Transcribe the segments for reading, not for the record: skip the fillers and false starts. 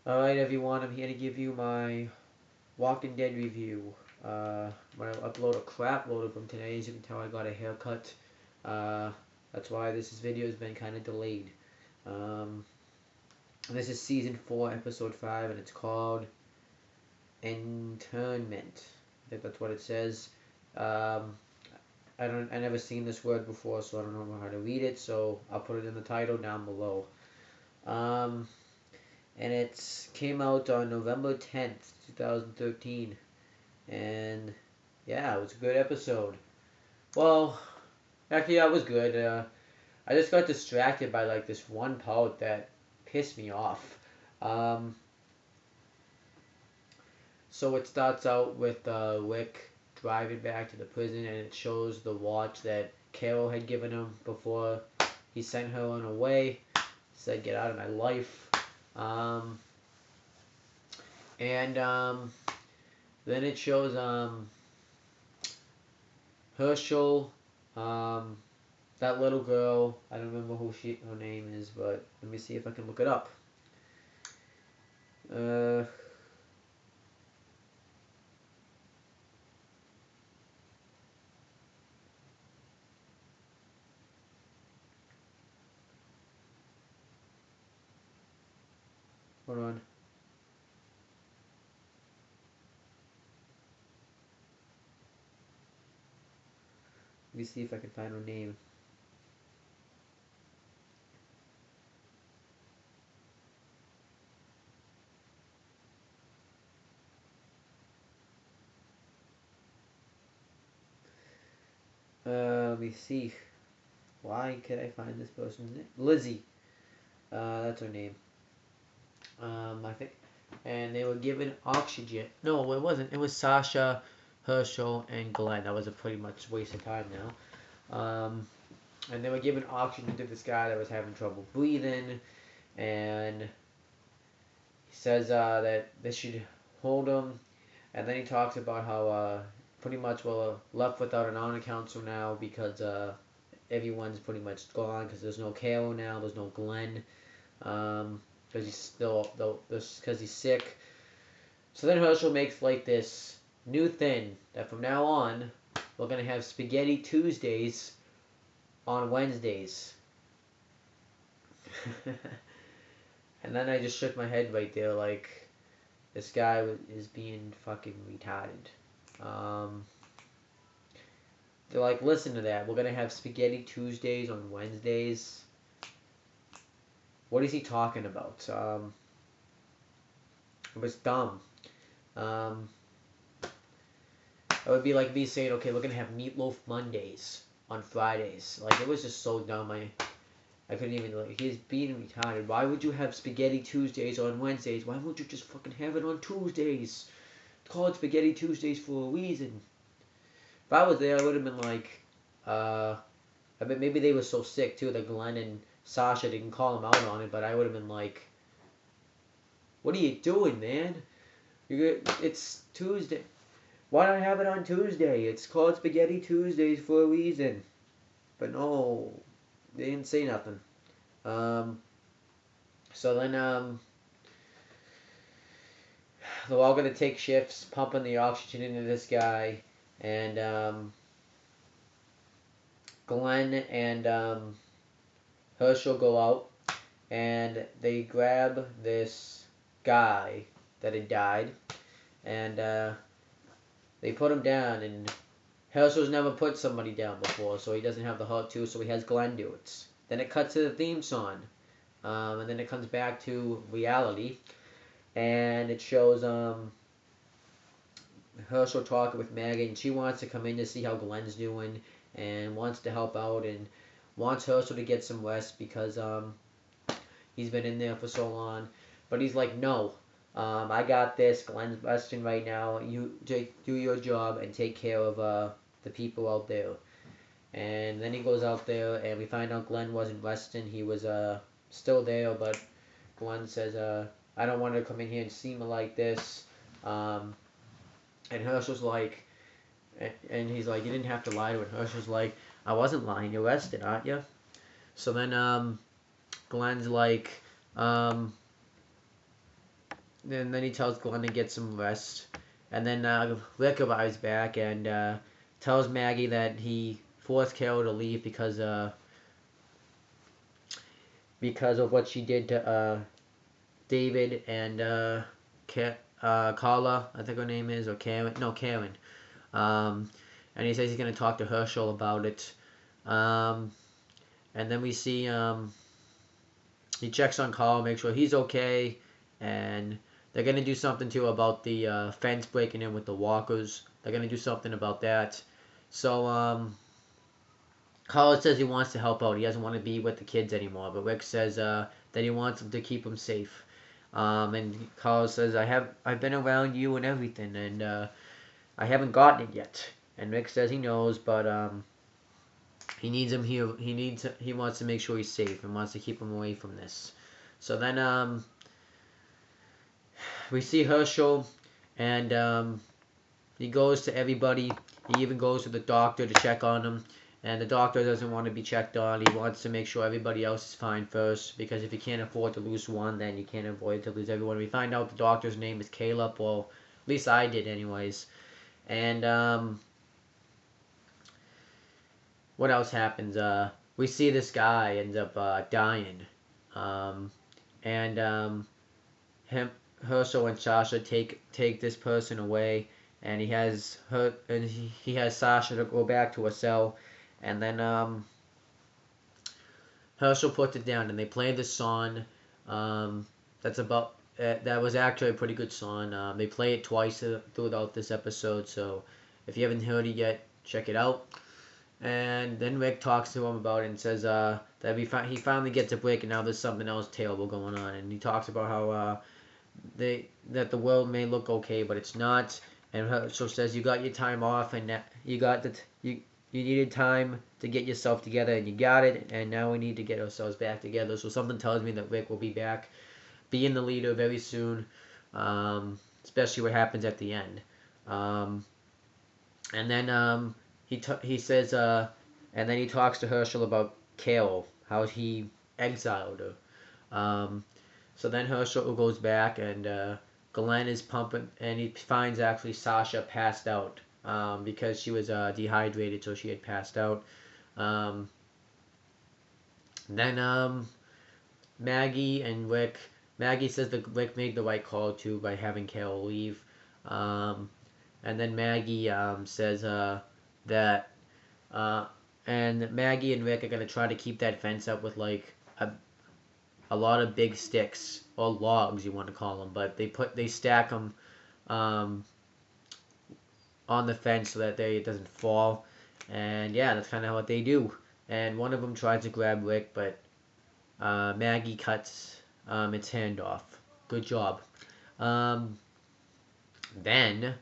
Alright everyone, I'm here to give you my Walking Dead review. When I upload a crap load of them today, as you can tell I got a haircut. Uh, that's why this video has been kind of delayed. Um, this is season 4, episode 5, and it's called Internment. I think that's what it says. Um, I never seen this word before, so I don't know how to read it, so I'll put it in the title down below. Um, and it came out on November 10th, 2013. And yeah, it was a good episode. Well, actually, yeah, it was good. I just got distracted by like this one part that pissed me off. Um, so it starts out with Rick driving back to the prison, and it shows the watch that Carol had given him before he sent her on her way. Said, "Get out of my life." Um, and then it shows Herschel, um, that little girl. I don't remember her name is, but let me see if I can look it up. Uh, Hold on. Let me see if I can find her name. Let me see. Why can I find this person's name? Lizzie. That's her name. I think. And they were given oxygen. No, it wasn't. It was Sasha, Herschel, and Glenn. That was a pretty much waste of time now. And they were given oxygen to this guy that was having trouble breathing. And he says that they should hold him. And then he talks about how pretty much we're left without an honor council now because everyone's pretty much gone because there's no Carol now, there's no Glenn, because he's still because he's sick. So then Herschel makes like this new thing that from now on we're gonna have Spaghetti Tuesdays on Wednesdays. And then I just shook my head right there, like this guy is being fucking retarded. They're like, listen to that. We're gonna have Spaghetti Tuesdays on Wednesdays. What is he talking about? It was dumb. Um, it would be like me saying, okay, we're gonna have Meatloaf Mondays on Fridays. Like it was just so dumb. I couldn't even like. He's being retarded. Why would you have Spaghetti Tuesdays on Wednesdays? Why won't you just fucking have it on Tuesdays? It's called Spaghetti Tuesdays for a reason. If I was there, I would have been like, I mean, maybe they were so sick too that Glenn and Sasha didn't call him out on it, but I would have been like, what are you doing, man? It's Tuesday. Why not have it on Tuesday? It's called Spaghetti Tuesdays for a reason. But no, they didn't say nothing. Um, so then they're all gonna take shifts, pumping the oxygen into this guy, and Glenn and Herschel go out, and they grab this guy that had died, and they put him down. And Herschel's never put somebody down before, so he doesn't have the heart to, so he has Glenn do it. Then it cuts to the theme song, and then it comes back to reality, and it shows Herschel talking with Maggie, and she wants to come in to see how Glenn's doing, and wants to help out, and wants Herschel to get some rest because he's been in there for so long. But he's like, no, I got this. Glenn's resting right now. You do your job and take care of the people out there. And then he goes out there, and we find out Glenn wasn't resting. He was still there, but Glenn says, I don't want to come in here and see me like this. And Herschel's like, and he's like, you didn't have to lie to it. Herschel's like, I wasn't lying. You're rested, aren't you? So then Glenn's like, then he tells Glenn to get some rest. And then Rick arrives back and tells Maggie that he forced Carol to leave because of what she did to David and Carla, I think her name is, or Karen. No, Karen. And he says he's going to talk to Herschel about it. And then we see he checks on Carl, make sure he's okay, and they're going to do something too about the fence breaking in with the walkers. They're going to do something about that. So Carl says he wants to help out. He doesn't want to be with the kids anymore, but Rick says that he wants them to keep them safe. And Carl says, I've been around you and everything, and I haven't gotten it yet. And Rick says he knows, but he needs him here. He wants to make sure he's safe and wants to keep him away from this. So then we see Herschel, and he goes to everybody. He even goes to the doctor to check on him. And the doctor doesn't want to be checked on. He wants to make sure everybody else is fine first. Because if you can't afford to lose one, then you can't avoid to lose everyone. We find out the doctor's name is Caleb. Well, at least I did anyways. And what else happens? We see this guy ends up dying. And Herschel and Sasha take this person away. And he has Sasha to go back to a cell. And then Herschel puts it down, and they play this song. That was actually a pretty good song. They play it twice throughout this episode, so if you haven't heard it yet, check it out. And then Rick talks to him about it and says that he finally gets a break, and now there's something else terrible going on. And he talks about how that the world may look okay, but it's not. And Herschel says you got your time off, and you needed time to get yourself together, and you got it, and now we need to get ourselves back together. So something tells me that Rick will be back, being the leader very soon, especially what happens at the end. And then he says, and then he talks to Herschel about Carol, how he exiled her. So then Herschel goes back, and Glenn is pumping, and he finds actually Sasha passed out. Because she was dehydrated, so she had passed out. Then Maggie and Rick. Maggie says that Rick made the right call too by having Carol leave. And then Maggie says that and Maggie and Rick are gonna try to keep that fence up with like a lot of big sticks or logs, you want to call them, but they stack them on the fence so that it doesn't fall. And yeah, that's kind of what they do. And one of them tries to grab Rick, but Maggie cuts its hand off. Good job. Then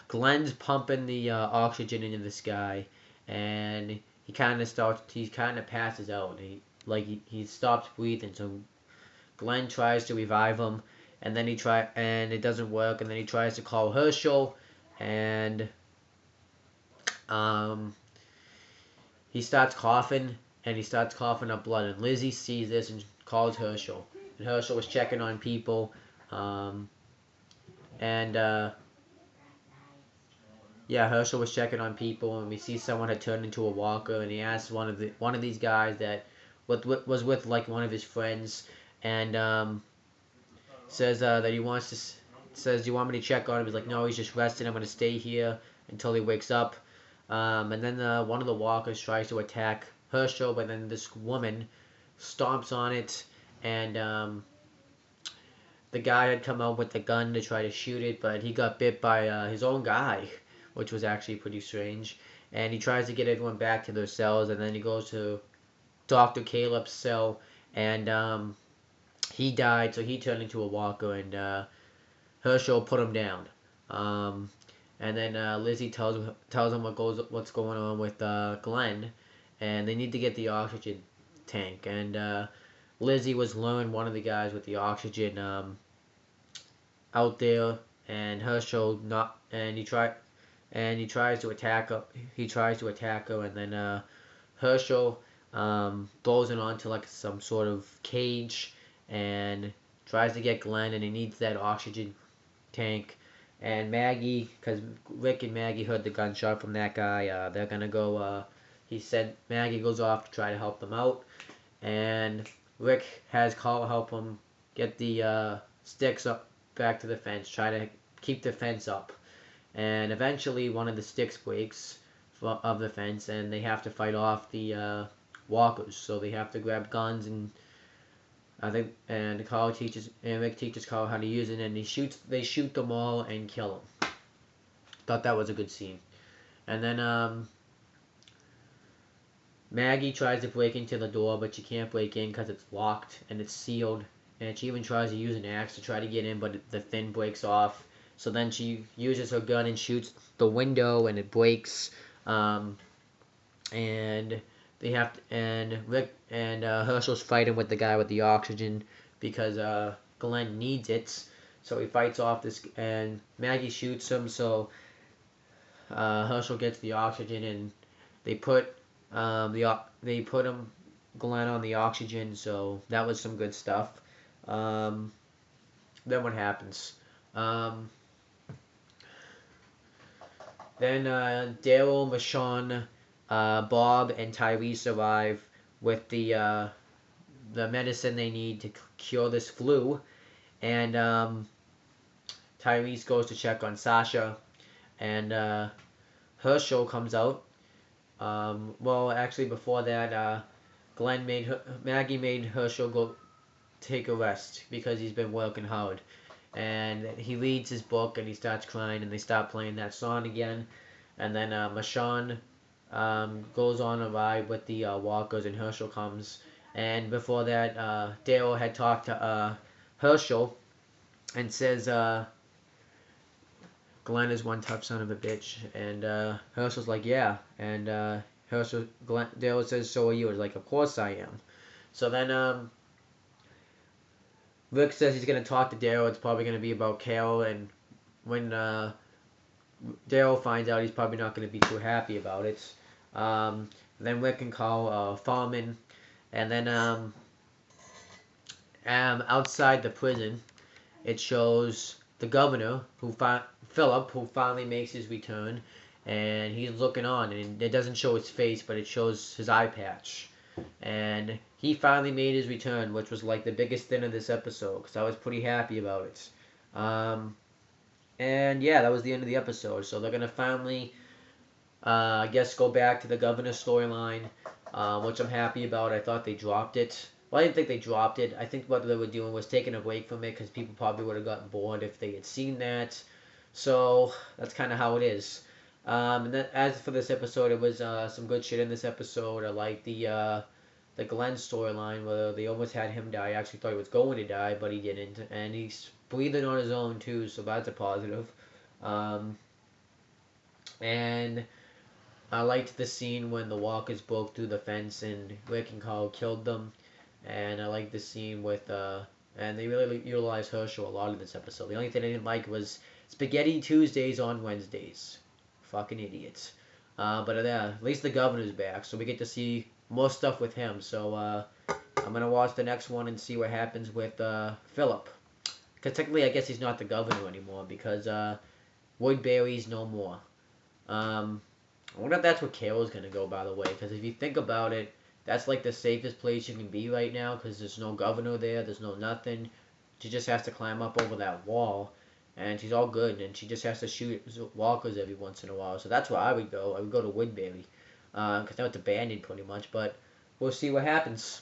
Glenn's pumping the oxygen into this guy, and he kind of passes out. He stops breathing, so Glenn tries to revive him, and it doesn't work, and then he tries to call Herschel, and he starts coughing up blood, and Lizzie sees this and calls Herschel, and Herschel was checking on people, Herschel was checking on people, and we see someone had turned into a walker, and he asks one of these guys that was with like one of his friends, and says that he wants to. Says, "Do you want me to check on him?" He's like, "No, he's just resting. I'm gonna stay here until he wakes up." And then one of the walkers tries to attack Herschel, but then this woman stomps on it, and the guy had come out with the gun to try to shoot it, but he got bit by his own guy, which was actually pretty strange. And he tries to get everyone back to their cells, and then he goes to Dr. Caleb's cell, and he died, so he turned into a walker, and Herschel put him down. And then Lizzie tells him what's going on with Glenn, and they need to get the oxygen tank. And Lizzie was luring one of the guys with the oxygen out there, and Herschel he tries to attack her. And then Herschel throws it onto like some sort of cage and tries to get Glenn, and he needs that oxygen tank. And Maggie, because Rick and Maggie heard the gunshot from that guy, they're gonna go. He said Maggie goes off to try to help them out, and Rick has Carl help him get the sticks up back to the fence, try to keep the fence up. And eventually, one of the sticks breaks of the fence, and they have to fight off the walkers. So they have to grab guns, and I think, and Rick teaches Carl how to use it, and they shoot them all and kill them. Thought that was a good scene. And then Maggie tries to break into the door, but she can't break in because it's locked and it's sealed. And she even tries to use an axe to try to get in, but the thing breaks off. So then she uses her gun and shoots the window, and it breaks. And they have to, and Rick and Herschel's fighting with the guy with the oxygen because Glenn needs it. So he fights off this, and Maggie shoots him. So Herschel gets the oxygen, and they put him Glenn on the oxygen. So that was some good stuff. Then what happens? Then Daryl, Michonne, Bob, and Tyrese arrive with the medicine they need to cure this flu, and Tyrese goes to check on Sasha, and Herschel comes out. Well, actually, before that, Maggie made Herschel go take a rest because he's been working hard. And he reads his book and he starts crying, and they stop playing that song again. And then Michonne goes on a ride with the walkers, and Herschel comes. And before that, Daryl had talked to Herschel and says Glenn is one tough son of a bitch. And Herschel's like, yeah. And Daryl says, so are you. It's like, of course I am. So then Rick says he's going to talk to Daryl. It's probably going to be about Carol, and when Daryl finds out, he's probably not going to be too happy about it. Then Rick can call Farman, and then outside the prison, it shows the governor, Philip, who finally makes his return, and he's looking on, and it doesn't show his face, but it shows his eye patch. And he finally made his return, which was like the biggest thing of this episode, because I was pretty happy about it. And yeah, that was the end of the episode. So they're going to finally, I guess, go back to the governor storyline, which I'm happy about. I thought they dropped it. Well, I didn't think they dropped it. I think what they were doing was taking a break from it, because people probably would have gotten bored if they had seen that. So that's kind of how it is. And then, as for this episode, it was some good shit in this episode. I like the Glenn storyline where they almost had him die. I actually thought he was going to die, but he didn't. And he's breathing on his own too, so that's a positive. And I liked the scene when the walkers broke through the fence and Rick and Carl killed them. And I liked the scene with and they really utilized Herschel a lot in this episode. The only thing I didn't like was Spaghetti Tuesdays on Wednesdays. Fucking idiots. But at least the governor's back, so we get to see more stuff with him. So I'm gonna watch the next one and see what happens with Philip. Because technically, I guess he's not the governor anymore, because Woodbury's no more. I wonder if that's where Carol's gonna go, by the way. Because if you think about it, that's like the safest place you can be right now, because there's no governor there, there's no nothing. She just has to climb up over that wall, and she's all good, and she just has to shoot walkers every once in a while. So that's where I would go. I would go to Woodbury, because now it's abandoned pretty much, but we'll see what happens.